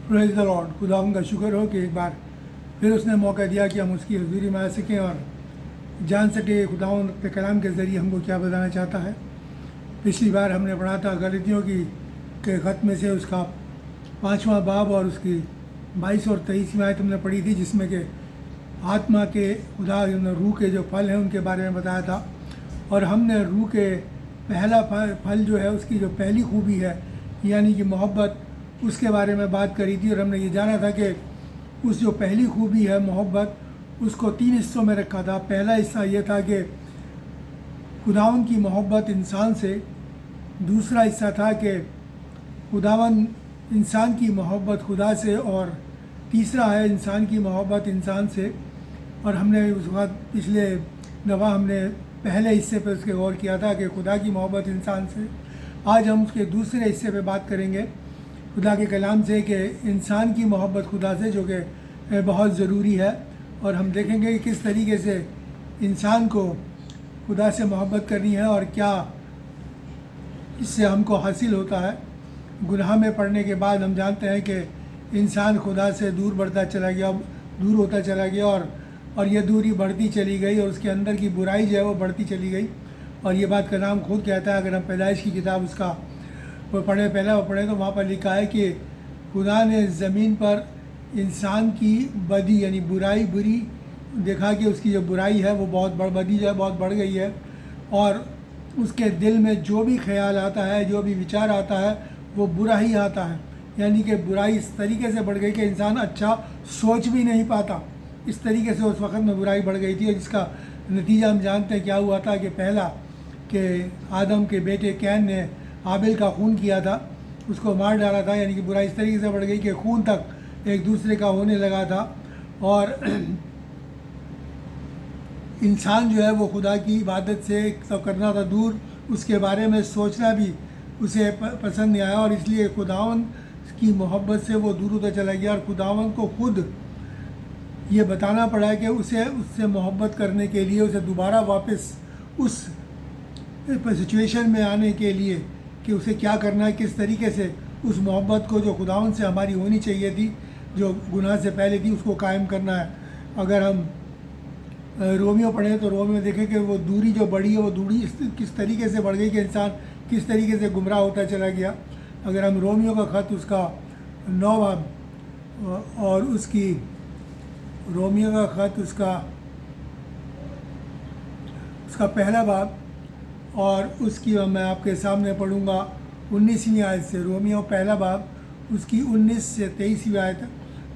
Praise the Lord. खुदा का शुक्र हो कि एक बार फिर उसने मौका दिया कि हम उसकी हज़ूरी में आ सकें और जान सके खुदा के कलाम के ज़रिए हमको क्या बताना चाहता है। पिछली बार हमने पढ़ा था गलतियों की के ख़त में से उसका 5वां बाब और उसकी 22 और 23वीं आयत हमने पढ़ी थी, जिसमें कि आत्मा के खुदा रूह के जो फल हैं उनके बारे में बताया था। और हमने रूह के पहला फल जो है उसकी जो पहली खूबी है यानी कि मोहब्बत, उसके बारे में बात करी थी। और हमने ये जाना था कि उस जो पहली खूबी है मोहब्बत, उसको 3 हिस्सों में रखा था। पहला हिस्सा ये था कि खुदावन की मोहब्बत इंसान से, दूसरा हिस्सा था कि खुदावन इंसान की मोहब्बत खुदा से, और तीसरा है इंसान की मोहब्बत इंसान से। और हमने उस वक्त पिछले दफ़ा हमने पहले हिस्से पे उसके गौर किया था कि खुदा की मोहब्बत इंसान से। आज हम उसके दूसरे हिस्से पे बात करेंगे खुदा के कलाम से कि इंसान की मोहब्बत खुदा से, जो कि बहुत ज़रूरी है। और हम देखेंगे कि किस तरीके से इंसान को खुदा से मोहब्बत करनी है और क्या इससे हमको हासिल होता है। गुनाह में पड़ने के बाद हम जानते हैं कि इंसान खुदा से दूर बढ़ता चला गया, दूर होता चला गया, और ये दूरी बढ़ती चली गई और उसके अंदर की बुराई जो है वो बढ़ती चली गई। और ये बात कलाम खुद कहता है। अगर हम पैदाइश की किताब उसका वो पढ़े तो वहाँ पर लिखा है कि खुदा ने ज़मीन पर इंसान की बदी यानी बुराई बुरी देखा कि उसकी जो बुराई है वो बहुत बदी जो है बहुत बढ़ गई है। और उसके दिल में जो भी ख्याल आता है, जो भी विचार आता है, वो बुरा ही आता है। यानी कि बुराई इस तरीके से बढ़ गई कि इंसान अच्छा सोच भी नहीं पाता। इस तरीके से उस वक़्त में बुराई बढ़ गई थी। और जिसका नतीजा हम जानते हैं क्या हुआ था कि पहला कि आदम के बेटे कैन ने हाबिल का खून किया था, उसको मार डाला था। यानी कि बुराई इस तरीके से बढ़ गई कि खून तक एक दूसरे का होने लगा था। और इंसान जो है वो खुदा की इबादत से तो करना था दूर, उसके बारे में सोचना भी उसे पसंद नहीं आया। और इसलिए खुदावन की मोहब्बत से वो दूर होता चला गया। और खुदावन को खुद ये बताना पड़ा है कि उसे उससे मोहब्बत करने के लिए, उसे दोबारा वापस उस सिचुएशन में आने के लिए कि उसे क्या करना है, किस तरीके से उस मोहब्बत को जो खुदावन से हमारी होनी चाहिए थी, जो गुनाह से पहले थी, उसको कायम करना है। अगर हम रोमियो पढ़ें तो रोमियो में देखें कि वो दूरी जो बढ़ी है वो दूरी किस तरीके से बढ़ गई कि इंसान किस तरीके से गुमराह होता चला गया। अगर हम रोमियो का ख़त उसका 9 बाब और उसकी रोमियो का ख़त उसका पहला बाब और उसकी मैं आपके सामने पढ़ूंगा 19वीं आयत से। रोमियो पहला बाब उसकी 19 से 23वीं आयत।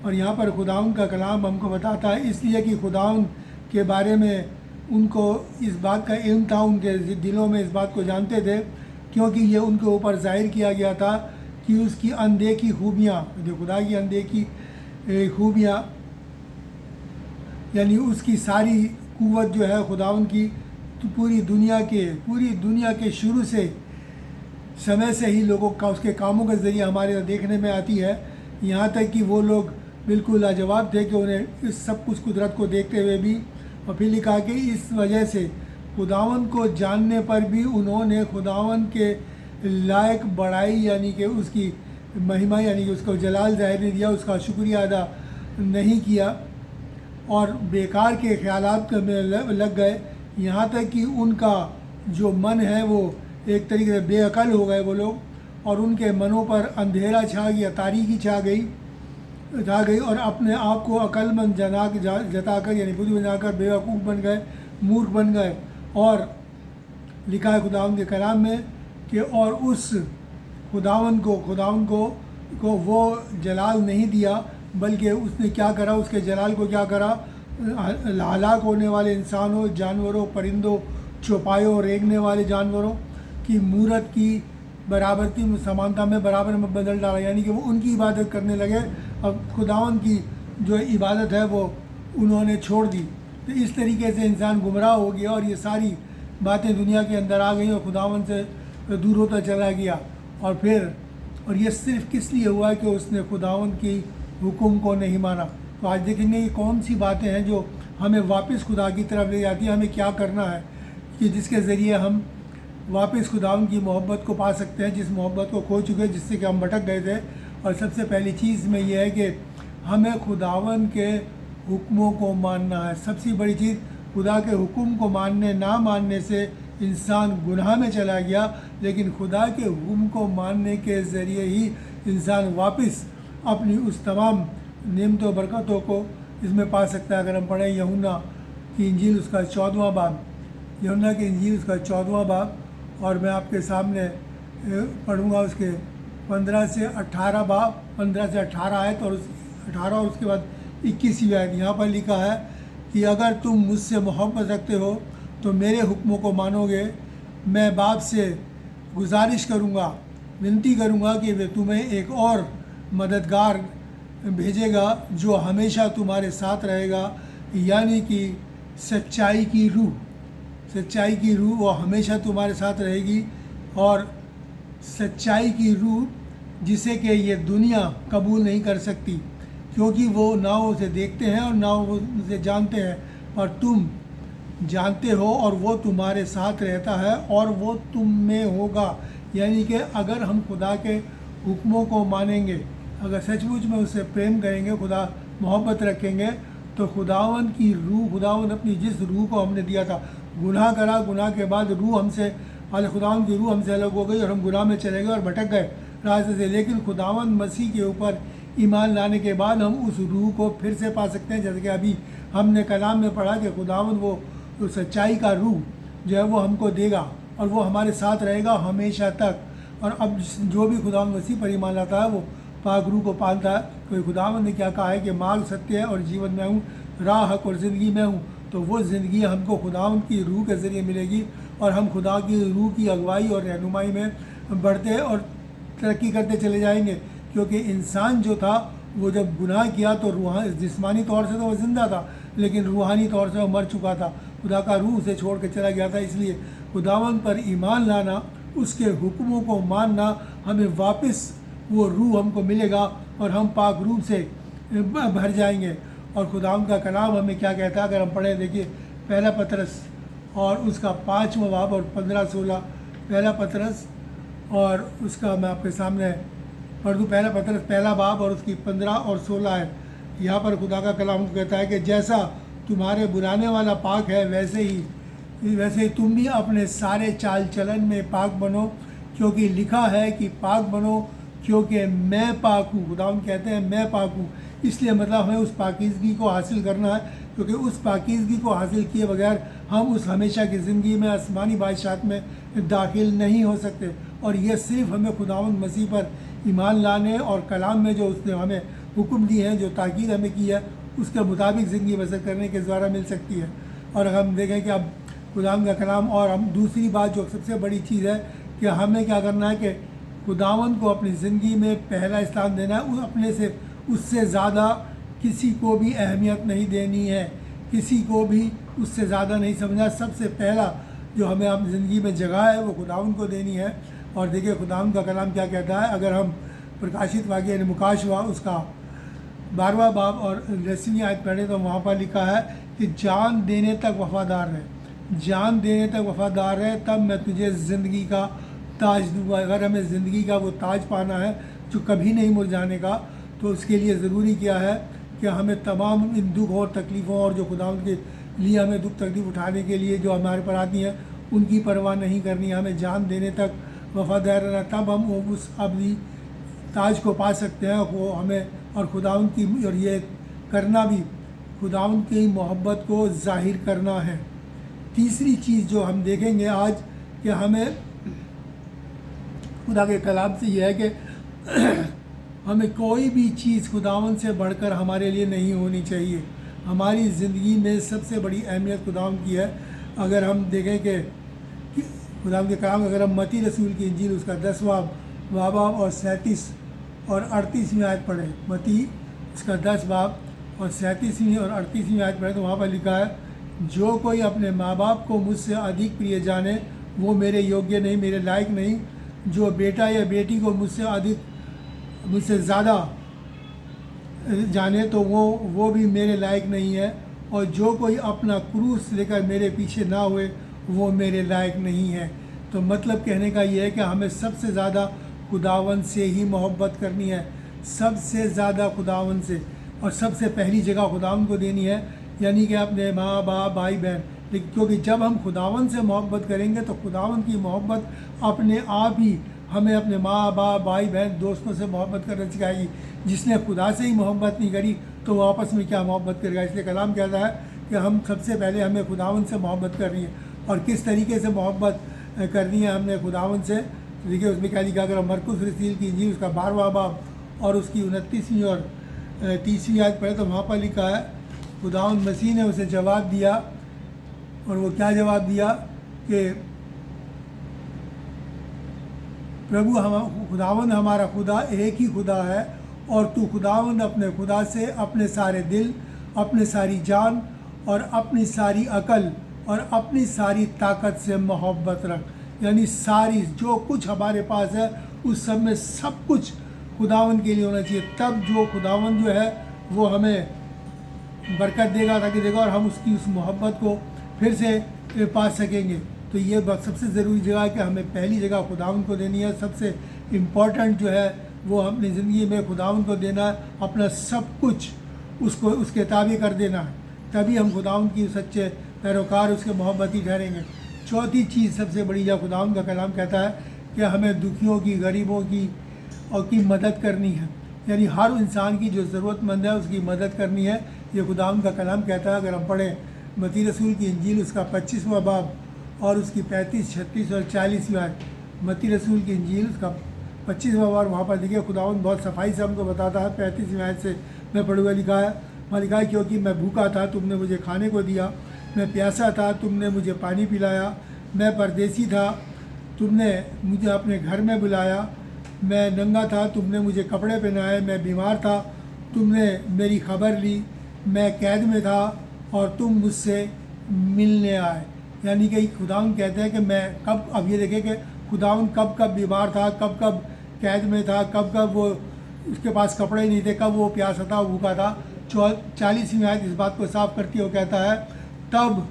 और यहाँ पर खुदाउन का कलाम हमको बताता है, इसलिए कि खुदाउन के बारे में उनको इस बात का इल्म था, उनके दिलों में इस बात को जानते थे, क्योंकि ये उनके ऊपर जाहिर किया गया था कि उसकी अनदेखी खूबियाँ, जो खुदा की अनदेखी खूबियाँ यानी उसकी सारी कुव्वत जो है खुदावन की, तो पूरी दुनिया के शुरू से समय से ही लोगों का उसके कामों के ज़रिए हमारे देखने में आती है। यहाँ तक कि वो लोग बिल्कुल लाजवाब थे कि उन्हें इस सब कुछ कुदरत को देखते हुए भी, और फिर लिखा कि इस वजह से खुदावन को जानने पर भी उन्होंने खुदावन के लायक बड़ाई यानी कि उसकी महिमा यानी कि उसको जलाल ज़ाहिर नहीं दिया, उसका शुक्रिया अदा नहीं किया और बेकार के ख्यालात में लग गए। यहाँ तक कि उनका जो मन है वो एक तरीके से बेअकल हो गए वो लोग, और उनके मनों पर अंधेरा छा गया, तारीकी छा गई और अपने आप को अक्लमंद जताकर यानी बुद्धि बनाकर बेवकूफ़ बन गए, मूर्ख बन गए। और लिखा है खुदावन के कलाम में कि और उस खुदावन को वो जलाल नहीं दिया, बल्कि उसने क्या करा, उसके जलाल को क्या करा, हलाक होने वाले इंसानों, जानवरों, परिंदों, चौपायों, रेंगने वाले जानवरों की मूरत की बराबरती समानता में बराबर में बदल डाला। यानी कि वो उनकी इबादत करने लगे। अब खुदावन की जो इबादत है वो उन्होंने छोड़ दी। तो इस तरीके से इंसान गुमराह हो गया और ये सारी बातें दुनिया के अंदर आ गई और खुदावन से दूर होता चला गया। और ये सिर्फ किस लिए हुआ कि उसने खुदावन की हुक्म को नहीं माना। तो आज देखेंगे कि कौन सी बातें हैं जो हमें वापस खुदा की तरफ ले जाती है, हमें क्या करना है कि जिसके ज़रिए हम वापस खुदावन की मोहब्बत को पा सकते हैं, जिस मोहब्बत को खो चुके हैं, जिससे कि हम भटक गए थे। और सबसे पहली चीज़ में ये है कि हमें खुदावन के हुक्मों को मानना है। सबसे बड़ी चीज़, खुदा के हुक्म को मानने ना मानने से इंसान गुनाह में चला गया, लेकिन खुदा के हुक्म को मानने के ज़रिए ही इंसान वापस अपनी उस तमाम नेमतों बरकतों को इसमें पा सकता है। अगर हम पढ़ें यूहन्ना की इंजील उसका 14वां बाब, यूहन्ना की इंजील उसका 14वां बाब, और मैं आपके सामने पढ़ूंगा उसके 15 से 18 बाब, 15 से 18 आयत और 18 और उसके बाद 21वीं आयत। यहाँ पर लिखा है कि अगर तुम मुझसे मोहब्बत रखते हो तो मेरे हुक्मों को मानोगे। मैं बाप से गुजारिश करूँगा, विनती करूँगा कि वे तुम्हें एक और मददगार भेजेगा जो हमेशा तुम्हारे साथ रहेगा, यानी कि सच्चाई की रूह। सच्चाई की रूह वो हमेशा तुम्हारे साथ रहेगी, और सच्चाई की रूह जिसे कि ये दुनिया कबूल नहीं कर सकती, क्योंकि वो ना उसे देखते हैं और ना वो उसे जानते हैं, पर तुम जानते हो और वो तुम्हारे साथ रहता है और वो तुम में होगा। यानी कि अगर हम खुदा के हुक्मों को मानेंगे, अगर सचमुच में उससे प्रेम करेंगे, खुदा मोहब्बत रखेंगे, तो खुदावन की रूह, खुदावन अपनी जिस रूह को हमने दिया था, गुनाह करा, गुनाह के बाद रूह हमसे, खुदावन की रूह हमसे अलग हो गई और हम गुनाह में चले गए और भटक गए रास्ते से। लेकिन खुदावन मसीह के ऊपर ईमान लाने के बाद हम उस रूह को फिर से पा सकते हैं। जैसे कि अभी हमने कलाम में पढ़ा कि खुदावन वो सच्चाई का रूह जो है वो हमको देगा और वो हमारे साथ रहेगा हमेशा तक। और अब जो भी खुदावन मसीह पर ईमान लाता है वो पाक रूह को पालता है। कोई खुदावन ने क्या कहा है कि मार्ग, सत्य है और जीवन में हूँ, राह, हक और ज़िंदगी में हूँ। तो वो ज़िंदगी हमको खुदावन की रूह के ज़रिए मिलेगी और हम खुदा की रूह की अगुवाई और रहनुमाई में बढ़ते और तरक्की करते चले जाएंगे। क्योंकि इंसान जो था वो जब गुनाह किया तो जिस्मानी तौर से तो वो ज़िंदा था, लेकिन रूहानी तौर से वो मर चुका था। खुदा का रूह उसे छोड़ के चला गया था। इसलिए खुदावन पर ईमान लाना, उसके हुक्मों को मानना, हमें वापस वो रूह हमको मिलेगा और हम पाक रूह से भर जाएंगे। और खुदावन का कलाम हमें क्या कहता है, अगर हम पढ़ें, देखिए पहला पतरस और उसका 5वां बाब और 15-16, पहला पतरस और उसका मैं आपके सामने पढ़ दूँ। पहला पतरस पहला बाब और उसकी 15 और 16 है। यहाँ पर खुदा का कलाम कहता है कि जैसा तुम्हारे बुलाने वाला पाक है, वैसे ही तुम भी अपने सारे चाल चलन में पाक बनो, क्योंकि लिखा है कि पाक बनो क्योंकि मैं पाक हूँ। खुदावंद कहते हैं मैं पाक हूँ। इसलिए मतलब हमें उस पाकीज़गी को हासिल करना है, क्योंकि उस पाकीज़गी को हासिल किए बगैर हम उस हमेशा की ज़िंदगी में, आसमानी बादशाहत में दाखिल नहीं हो सकते। और यह सिर्फ़ हमें खुदावंद मसीह पर ईमान लाने और कलाम में जो उसने हमें हुक्म दिए हैं, जो ताकीद हमें की है, उसके मुताबिक ज़िंदगी बसर करने के द्वारा मिल सकती है। और अगर हम देखें कि अब खुदावंद का कलाम, और हम दूसरी बात जो सबसे बड़ी चीज़ है कि हमें क्या करना है कि खुदावंद को अपनी ज़िंदगी में पहला स्थान देना है। अपने से उससे ज़्यादा किसी को भी अहमियत नहीं देनी है, किसी को भी उससे ज़्यादा नहीं समझना। सबसे पहला जो हमें अपनी ज़िंदगी में जगह है वो खुदावंद को देनी है। और देखिए खुदावंद का कलाम क्या कहता है, अगर हम प्रकाशित वाक्य यानी मुकाश हुआ उसका 12वां बाब और 10वीं आयत पढ़े तो वहाँ पर लिखा है कि जान देने तक वफ़ादार रहे, जान देने तक वफ़ादार रहे, तब मैं तुझे ज़िंदगी का ताज दूँगा। अगर हमें ज़िंदगी का वो ताज पाना है जो कभी नहीं मुरझाने का, तो उसके लिए ज़रूरी क्या है कि हमें तमाम इन दुख और तकलीफ़ों और जो खुदावंद के लिए हमें दुख तकलीफ़ उठाने के लिए जो हमारे पर आती हैं उनकी परवाह नहीं करनी। हमें जान देने तक वफ़ादार रहना, तब हम उस अबदी ताज को पा सकते हैं। वो हमें और खुदावंद की, और ये करना भी खुदावंद की मोहब्बत को ज़ाहिर करना है। तीसरी चीज़ जो हम देखेंगे आज कि हमें खुदा के कलाम से यह है कि हमें कोई भी चीज़ खुदावंद से बढ़कर हमारे लिए नहीं होनी चाहिए। हमारी ज़िंदगी में सबसे बड़ी अहमियत खुदावंद की है। अगर हम देखें कि खुदावंद के कलाम, अगर हम मत्ती रसूल की इंजील उसका 10वां बाब और 37 और 38वीं आयत पढ़ें, मत्ती उसका 10 बाब और 37वीं और 38वीं आयत पढ़ें तो वहाँ पर लिखा है, जो कोई अपने माँ बाप को मुझसे अधिक प्रिय जाने वो मेरे योग्य नहीं, मेरे लायक नहीं। जो बेटा या बेटी को मुझसे ज़्यादा जाने तो वो भी मेरे लायक नहीं है। और जो कोई अपना क्रूस लेकर मेरे पीछे ना हुए वो मेरे लायक नहीं है। तो मतलब कहने का ये है कि हमें सबसे ज़्यादा खुदावंद से ही मोहब्बत करनी है। सबसे ज़्यादा खुदावन से और सबसे पहली जगह खुदावन को देनी है, यानी कि अपने माँ बाप भाई बहन। लेकिन क्योंकि जब हम खुदावन से मोहब्बत करेंगे तो खुदावन की मोहब्बत अपने आप ही हमें अपने माँ बाप भाई बहन दोस्तों से मोहब्बत करना सिखाएगी। जिसने खुदा से ही मोहब्बत नहीं करी तो वो आपस में क्या मोहब्बत करेगा। इसलिए कलाम कहता है कि हम सबसे पहले हमें खुदावन से मोहब्बत करनी है। और किस तरीके से मोहब्बत करनी है हमने खुदावन से, देखिए उसमें क्या लिखा। अगर मरकुस रसील की इंजील उसका 12वां बाब और उसकी 29वीं और 30वीं आयत पढ़े तो वहाँ पर लिखा है, खुदावन मसीह ने उसे जवाब दिया। और वो क्या जवाब दिया कि प्रभु हम खुदावन हमारा खुदा एक ही खुदा है और तू खुदावन अपने खुदा से अपने सारे दिल, अपने सारी जान और अपनी सारी अकल और अपनी सारी ताकत से मोहब्बत रख। यानी सारी जो कुछ हमारे पास है उस सब में सब कुछ खुदावन के लिए होना चाहिए। तब जो खुदावन जो है वो हमें बरकत देगा, ताकि देगा और हम उसकी उस मोहब्बत को फिर से पा सकेंगे। तो ये सबसे ज़रूरी जगह है कि हमें पहली जगह खुदावन को देनी है। सबसे इम्पॉर्टेंट जो है वो अपनी ज़िंदगी में खुदावन को देना है, अपना सब कुछ उसको उसके ताबे कर देना है। तभी हम खुदावन की सच्चे पैरोकार उसके मोहब्बती ठहरेंगे। चौथी चीज़ सबसे बड़ी जो खुदावन का कलाम कहता है कि हमें दुखियों की, गरीबों की और की मदद करनी है। यानी हर इंसान की जो ज़रूरतमंद है उसकी मदद करनी है। ये खुदावन का कलाम कहता है। अगर हम पढ़ें मत्ती रसूल की इंजील उसका 25वां बाब और उसकी 35, 36 और 40वीं आयत। मत्ती रसूल की इंजील उसका 25वां बार, वहाँ पर देखिए खुदावन बहुत सफाई से हमको बताता है। 35वीं आयत से मैं पढ़ूँगा, लिखा है, वहाँ लिखा है, क्योंकि मैं भूखा था तुमने मुझे खाने को दिया, मैं प्यासा था तुमने मुझे पानी पिलाया, मैं परदेसी था तुमने मुझे अपने घर में बुलाया, मैं नंगा था तुमने मुझे कपड़े पहनाए, मैं बीमार था तुमने मेरी खबर ली, मैं कैद में था और तुम मुझसे मिलने आए। यानी कि खुदावन कहते हैं कि मैं कब, अब ये देखें कि खुदावन कब कब बीमार था, कब कब कैद में था, कब कब वो उसके पास कपड़े नहीं थे, कब वो प्यासा था, भूखा था। 40वीं आयत इस बात को साफ करती हो, कहता है, तब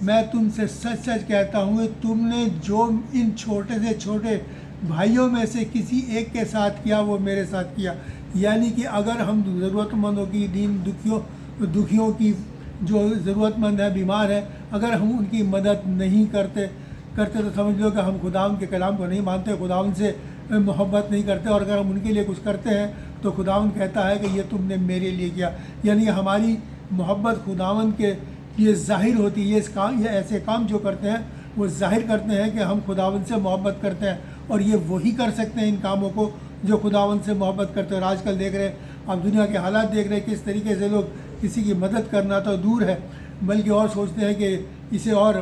मैं तुमसे सच सच कहता हूँ तुमने जो इन छोटे से छोटे भाइयों में से किसी एक के साथ किया वो मेरे साथ किया। यानी कि अगर हम ज़रूरतमंदों की, दीन दुखियों की जो ज़रूरतमंद है, बीमार है, अगर हम उनकी मदद नहीं करते तो समझ लो कि हम खुदावन के कलाम को नहीं मानते, खुदावन से मोहब्बत नहीं करते। और अगर हम उनके लिए कुछ करते हैं तो खुदावन कहता है कि ये तुमने मेरे लिए किया। यानी हमारी मोहब्बत खुदावन के लिए ज़ाहिर होती है। ये ऐसे काम जो करते हैं वो ज़ाहिर करते हैं कि हम खुदावन से मोहब्बत करते हैं। और ये वही कर सकते हैं इन कामों को जो खुदावन से मोहब्बत करते हैं। और आजकल देख रहे हैं, आप दुनिया के हालात देख रहे हैं, किस तरीके से लोग किसी की मदद करना तो दूर है, बल्कि और सोचते हैं कि इसे और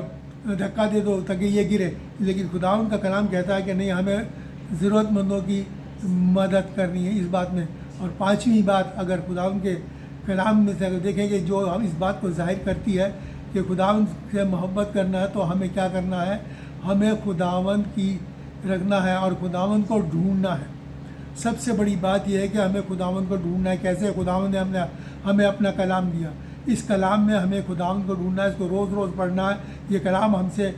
धक्का दे दो ताकि ये गिरे। लेकिन खुदावन का कलाम कहता है कि नहीं, हमें ज़रूरतमंदों की मदद करनी है इस बात में। और पाँचवीं बात, अगर खुदावन के कलाम में से अगर देखेंगे जो हम इस बात को जाहिर करती है कि खुदावन से मोहब्बत करना है, तो हमें क्या करना है, हमें खुदावन की रखना है और खुदावन को ढूंढना है। सबसे बड़ी बात यह है कि हमें खुदावन को ढूंढना है। कैसे? खुदावन ने हमें अपना कलाम दिया, इस कलाम में हमें खुदावन को ढूंढना है, इसको रोज़ रोज़ पढ़ना है। ये कलाम हमसे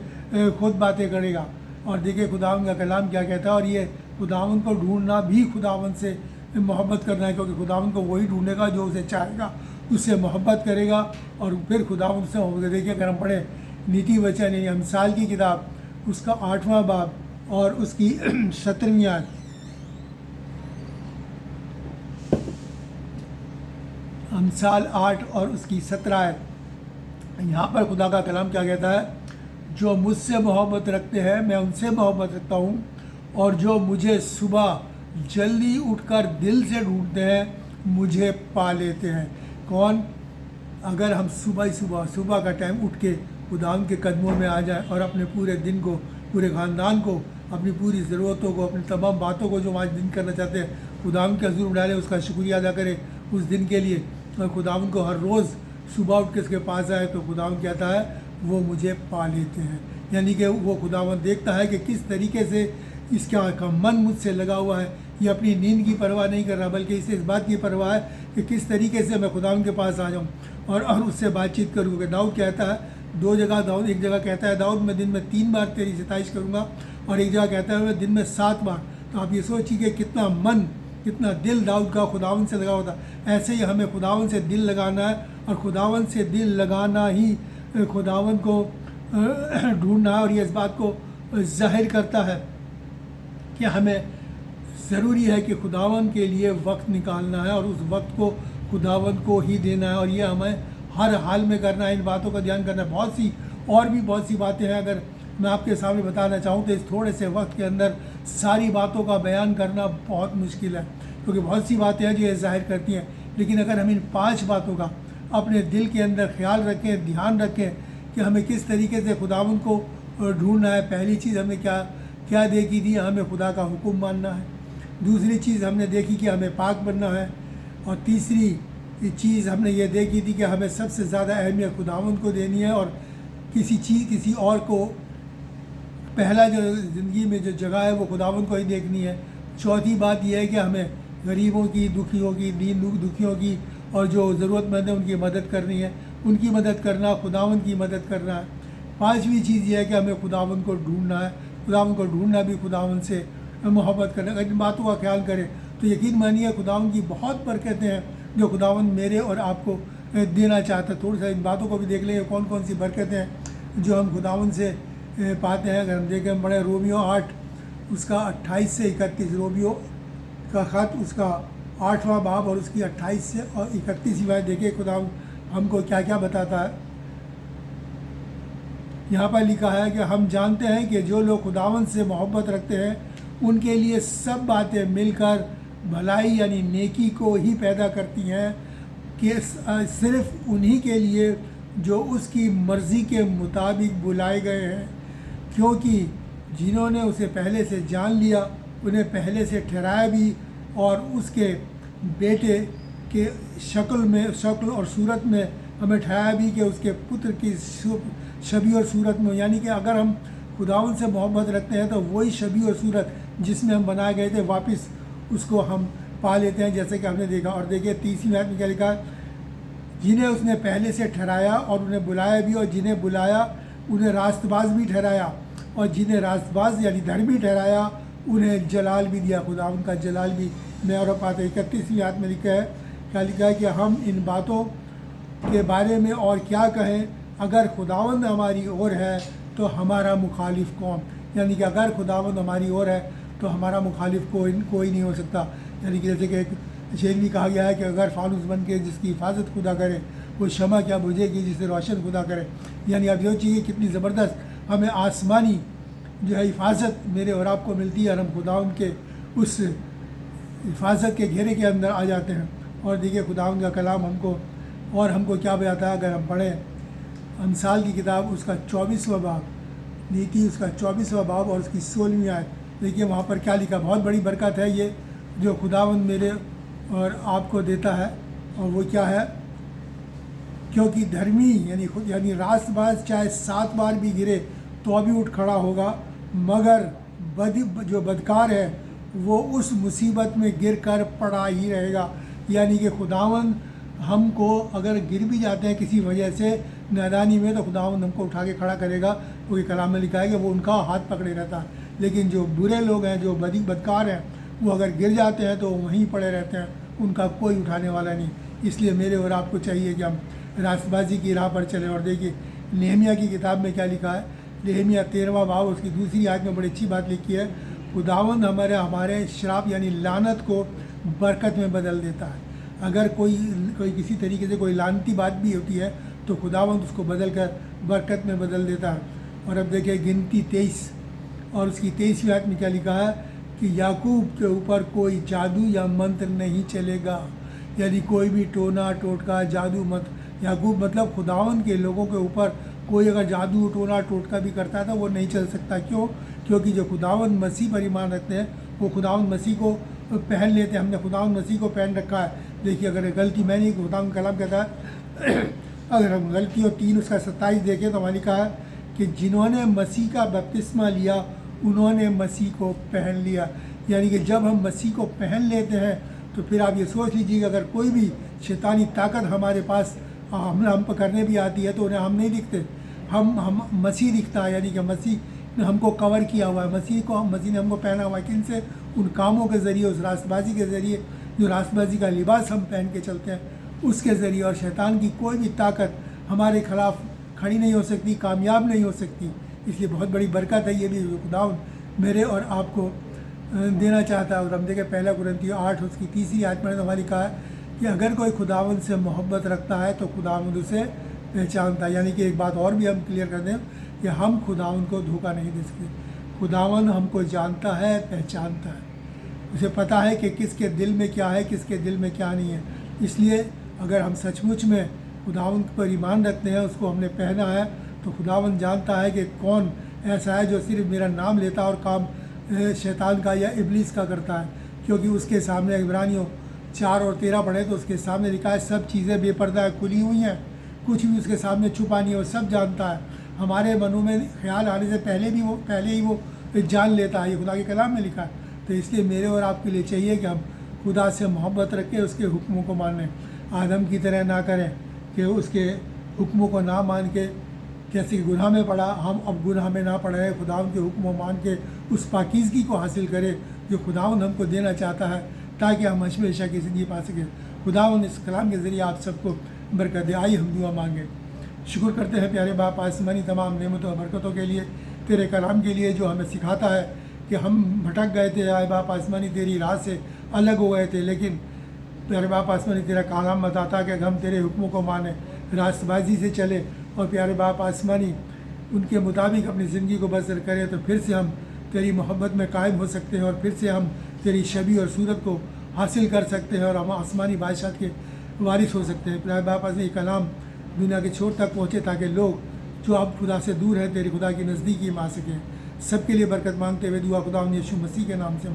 खुद बातें करेगा। और देखिए खुदावन का कलाम क्या कहता है, और ये खुदावन को ढूंढना भी खुदावन से मोहब्बत करना है, क्योंकि खुदावन को वही ढूंढेगा जो उसे चाहेगा, उससे मोहब्बत करेगा और फिर खुदावन से मोहब्बत। देखिए अगर हम पढ़ें नीति वचन यानी अमसाल की किताब उसका 8वां बाब और उसकी 17वीं आयत, अमसाल 8 और उसकी 17 आयत, यहाँ पर खुदा का कलाम क्या कहता है, जो मुझसे मोहब्बत रखते हैं मैं उनसे मोहब्बत रखता हूँ, और जो मुझे सुबह जल्दी उठकर दिल से ढूंढते हैं मुझे पा लेते हैं। कौन? अगर हम सुबह का टाइम उठ के खुदावन के कदमों में आ जाए और अपने पूरे दिन को, पूरे ख़ानदान को, अपनी पूरी ज़रूरतों को, अपनी तमाम बातों को जो आज दिन करना चाहते हैं खुदावन के हज़ूर डालें, उसका शुक्रिया अदा करें उस दिन के लिए, और खुदावन को हर रोज़ सुबह उठ के उसके पास आए, तो खुदावन कहता है वो मुझे पा लेते हैं। यानी कि वो खुदावन देखता है कि किस तरीके से इसका मन मुझसे लगा हुआ है। ये अपनी नींद की परवाह नहीं कर रहा, बल्कि इसे इस बात की परवाह है कि किस तरीके से मैं खुदावन के पास आ जाऊँ और उससे बातचीत करूँ। कि दाऊद कहता है, दो जगह दाऊद, एक जगह कहता है दाऊद मैं दिन में 3 बार तेरी सताइश करूँगा, और एक जगह कहता है मैं दिन में 7 बार। तो आप ये सोचिए कि कितना मन जितना दिल दाऊद का खुदावन से लगा होता, ऐसे ही हमें खुदावन से दिल लगाना है, और खुदावन से दिल लगाना ही खुदावन को ढूंढना है। और ये इस बात को जाहिर करता है कि हमें ज़रूरी है कि खुदावन के लिए वक्त निकालना है और उस वक्त को खुदावन को ही देना है, और ये हमें हर हाल में करना है। इन बातों का ध्यान करना है। बहुत सी बातें हैं, अगर मैं आपके सामने बताना चाहूँ तो इस थोड़े से वक्त के अंदर सारी बातों का बयान करना बहुत मुश्किल है, क्योंकि बहुत सी बातें हैं जो ये जाहिर करती हैं। लेकिन अगर हम इन 5 बातों का अपने दिल के अंदर ख्याल रखें, ध्यान रखें कि हमें किस तरीके से खुदावन को ढूंढना है। पहली चीज़ हमने क्या देखी थी, हमें खुदा का हुक्म मानना है। दूसरी चीज़ हमने देखी कि हमें पाक बनना है। और तीसरी चीज़ हमने ये देखी थी कि हमें सबसे ज़्यादा अहमियत खुदावन को देनी है, और किसी और को पहला जो ज़िंदगी में जो जगह है वो खुदावन को ही देखनी है। चौथी बात यह है कि हमें गरीबों की, दुखियों की, दुखियों की और जो ज़रूरतमंद है उनकी मदद करनी है, उनकी मदद करना, खुदावन की मदद करना है। 5वीं चीज़ यह है कि हमें खुदावन को ढूंढना है। खुदावन को ढूंढना भी खुदावन से मोहब्बत करना। अगर इन बातों का ख्याल करें तो यकीन मानिए खुदावन की बहुत बरकतें हैं जो खुदावन मेरे और आपको देना चाहता है। थोड़ा सा इन बातों को भी देख लेंगे कौन कौन सी बरकतें हैं जो हम खुदावन से पाते हैं। अगर हम देखें, हम पढ़े रोमियो 8 उसका 28 से 31, रोमियो का ख़त उसका 8वां बाब और उसकी 28 से और 31वीं बात देखिए खुदावन हमको क्या क्या बताता है। यहाँ पर लिखा है कि हम जानते हैं कि जो लोग खुदावन से मोहब्बत रखते हैं उनके लिए सब बातें मिलकर भलाई यानी नेकी को ही पैदा करती हैं, कि सिर्फ उन्हीं के लिए जो उसकी मर्ज़ी के मुताबिक बुलाए गए हैं। क्योंकि जिन्होंने उसे पहले से जान लिया उन्हें पहले से ठहराया भी, और उसके बेटे के शक्ल और सूरत में हमें ठहराया भी कि उसके पुत्र की छवि और सूरत में। यानी कि अगर हम खुदावन से मोहब्बत रखते हैं तो वही छवि और सूरत जिसमें हम बनाए गए थे वापस उसको हम पा लेते हैं, जैसे कि हमने देखा। और देखिए 30वीं आयत में क्या लिखा, जिन्हें उसने पहले से ठहराया और उन्हें बुलाया भी, और जिन्हें बुलाया उन्हें रास्तबाज भी ठहराया, और जिन्हें रास्तबाज यानी धर्मी ठहराया उन्हें जलाल भी दिया। खुदावन का जलाल भी मैं और पाते। 31वीं आयत में लिखा है, क्या लिखा है कि हम इन बातों के बारे में और क्या कहें, अगर खुदावंद हमारी ओर है तो हमारा मुखालिफ कौन। यानी कि अगर खुदावंद हमारी ओर है तो हमारा मुखालिफ कोई नहीं हो सकता। यानी कि जैसे कि एक शेर भी कहा गया है कि अगर फानूस बन के जिसकी हिफाजत खुदा करे वो शमा क्या बुझेगी जिसे रोशन खुदा करे। यानी आप सोचिए कितनी ज़बरदस्त हमें आसमानी जो है हिफाजत मेरे और आपको मिलती है, और हम खुदावंद के उस हिफाजत के घेरे के अंदर आ जाते हैं। और देखिए खुदावंद का कलाम हमको क्या बताता है। अगर हम पढ़ें अमसाल की किताब उसका 24वां बाब, नीति उसका 24वां बाब और उसकी 16वीं आयत, देखिए वहाँ पर क्या लिखा। बहुत बड़ी बरकत है ये जो खुदावंद मेरे और आपको देता है, और वो क्या है, क्योंकि धर्मी यानी रास्तबाज चाहे 7 बार भी गिरे तो अभी उठ खड़ा होगा, मगर जो बदकार है वो उस मुसीबत में गिर कर पड़ा ही रहेगा। यानी कि खुदावंद हमको अगर गिर भी जाते हैं किसी वजह से नादानी में, तो खुदावंद हमको उठा के खड़ा करेगा, क्योंकि कलाम में लिखा है कि वो उनका हाथ पकड़े रहता है। लेकिन जो बुरे लोग हैं, जो बदकार हैं, वो अगर गिर जाते हैं तो वहीं पड़े रहते हैं, उनका कोई उठाने वाला नहीं। इसलिए मेरे और आपको चाहिए कि हम रास्तबाजी की राह पर चलें। और देखिए नेहमिया की किताब में क्या लिखा है, नेहमिया 13वां बाब उसकी 2री आयत में बड़ी अच्छी बात लिखी है, खुदावंद हमारे श्राप यानी लानत को बरकत में बदल देता है। अगर कोई किसी तरीके से कोई लानती बात भी होती है तो खुदावंद उसको बदल कर बरकत में बदल देता है। और अब देखिए गिनती 23 और उसकी 23वीं आयत में क्या लिखा है कि याकूब के ऊपर कोई जादू या मंत्र नहीं चलेगा। यानी कोई भी टोना टोटका जादू मंत्र, याकूब मतलब खुदावंद के लोगों के ऊपर कोई अगर जादू टोना टोटका भी करता था वो नहीं चल सकता। क्यों? क्योंकि जो खुदावंद मसीह पर ईमान रखते हैं वो खुदावंद मसीह को पहन लेते हैं। हमने खुदावंद मसीह को पहन रखा है। देखिए अगर गलती मैंने खुदावंद कलाम कहता है अगर हम गलती और 3 उसका 27 देखें तो वहाँ लिखा है कि जिन्होंने मसीह का बपतिस्मा लिया उन्होंने मसीह को पहन लिया। यानी कि जब हम मसीह को पहन लेते हैं तो फिर आप ये सोच लीजिएगा अगर कोई भी शैतानी ताकत हमारे पास हम पर करने भी आती है तो उन्हें हम नहीं दिखते, हम मसीह दिखता है। यानी कि मसीह ने हमको कवर किया हुआ है, मसीह ने हमको पहना हुआ है। किन से? उन कामों के ज़रिए, उस रास्तबाजी के ज़रिए, जो रास्तबाजी का लिबास हम पहन के चलते हैं उसके ज़रिए। और शैतान की कोई भी ताकत हमारे खिलाफ खड़ी नहीं हो सकती, कामयाब नहीं हो सकती। इसलिए बहुत बड़ी बरकत है ये भी खुदावंद मेरे और आपको देना चाहता है। और हम देखें 1 कुरिन्थियों 8 उसकी 3 आयत में हमारी कहा है कि अगर कोई खुदावंद से मोहब्बत रखता है तो खुदावंद उसे पहचानता है। यानी कि एक बात और भी हम क्लियर कर दें कि हम खुदावंद को धोखा नहीं दे सकते। खुदावंद हमको जानता है, पहचानता है, उसे पता है कि किसके दिल में क्या है, किसके दिल में क्या नहीं है। इसलिए अगर हम सचमुच में खुदावंद पर ईमान रखते हैं, उसको हमने पहना है, तो खुदावंद जानता है कि कौन ऐसा है जो सिर्फ मेरा नाम लेता है और काम शैतान का या इब्लीस का करता है। क्योंकि उसके सामने इब्रानियों 4 और 13 पढ़े तो उसके सामने लिखा है सब चीज़ें बेपर्दा खुली हुई हैं, कुछ भी उसके सामने छुपा नहीं है, वो सब जानता है। हमारे मनों में ख्याल आने से पहले ही वो जान लेता है, ये खुदा के कलाम में लिखा है। तो इसलिए मेरे और आपके लिए चाहिए कि हम खुदा से मोहब्बत रखें, उसके हुक्मों को मानें। आदम की तरह ना करें कि उसके हुक्मों को ना मान के जैसे कि गुनाह में पड़ा, हम अब गुनाह में ना पड़े, खुदावंद के हुक्म मान के उस पाकीज़गी को हासिल करें जो खुदावंद हमको देना चाहता है, ताकि हम हमेशा की ज़िंदगी पा सकें। खुदावंद इस कलाम के ज़रिए आप सबको बरकत दे। आइए हम दुआ मांगे। शुक्र करते हैं प्यारे बाप आसमानी तमाम नेमतों और बरकतों के लिए, तेरे कलाम के लिए जो हमें सिखाता है कि हम भटक गए थे, आए बाप आसमानी तेरी राह से अलग हो गए थे, लेकिन प्यारे बाप आसमानी तेरा कलाम बताता है कि हम तेरे हुक्मों को माने, रास्तबाजी से चले और प्यारे बाप आसमानी उनके मुताबिक अपनी ज़िंदगी को बसर करें, तो फिर से हम तेरी मोहब्बत में कायम हो सकते हैं और फिर से हम तेरी शबी और सूरत को हासिल कर सकते हैं और हम आसमानी बादशाह के वारिस हो सकते हैं। प्यारे बाप आसमानी कलाम दुनिया के छोर तक पहुँचे ताकि लोग जो अब खुदा से दूर है तेरे खुदा की नज़दीकी में आ सकें। सबके लिए बरकत मांगते हुए दुआ खुदावंद यीशु मसीह के नाम से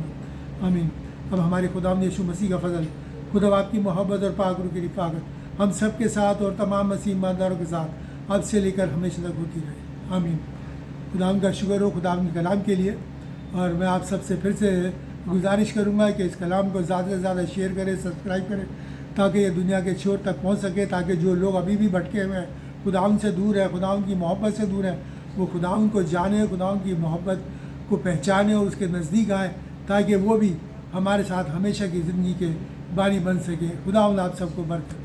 आमीन। अब हमारे खुदावंद यीशु मसीह का फजल, खुदा आपकी मोहब्बत और पाक रूह की रिफ़ाकत हम सब के साथ और तमाम मसीह ईमानदारों के साथ अब से लेकर हमेशा तक होती रहे। आमीन। खुदावंद का शुक्र हो खुदावंद के कलाम के लिए। और मैं आप सबसे फिर से गुजारिश करूँगा कि इस कलाम को ज़्यादा से ज़्यादा शेयर करें, सब्सक्राइब करें, ताकि ये दुनिया के छोर तक पहुँच सके, ताकि जो लोग अभी भी भटके हुए हैं, खुदावंद से दूर है, खुदावंद की मोहब्बत से दूर है, वो खुदावंद को जाने, खुदावंद की मोहब्बत को पहचाने और उसके नज़दीक आए, ताकि वो भी हमारे साथ हमेशा की ज़िंदगी के बानी बन सके। खुदावंद आप सबको बरकत।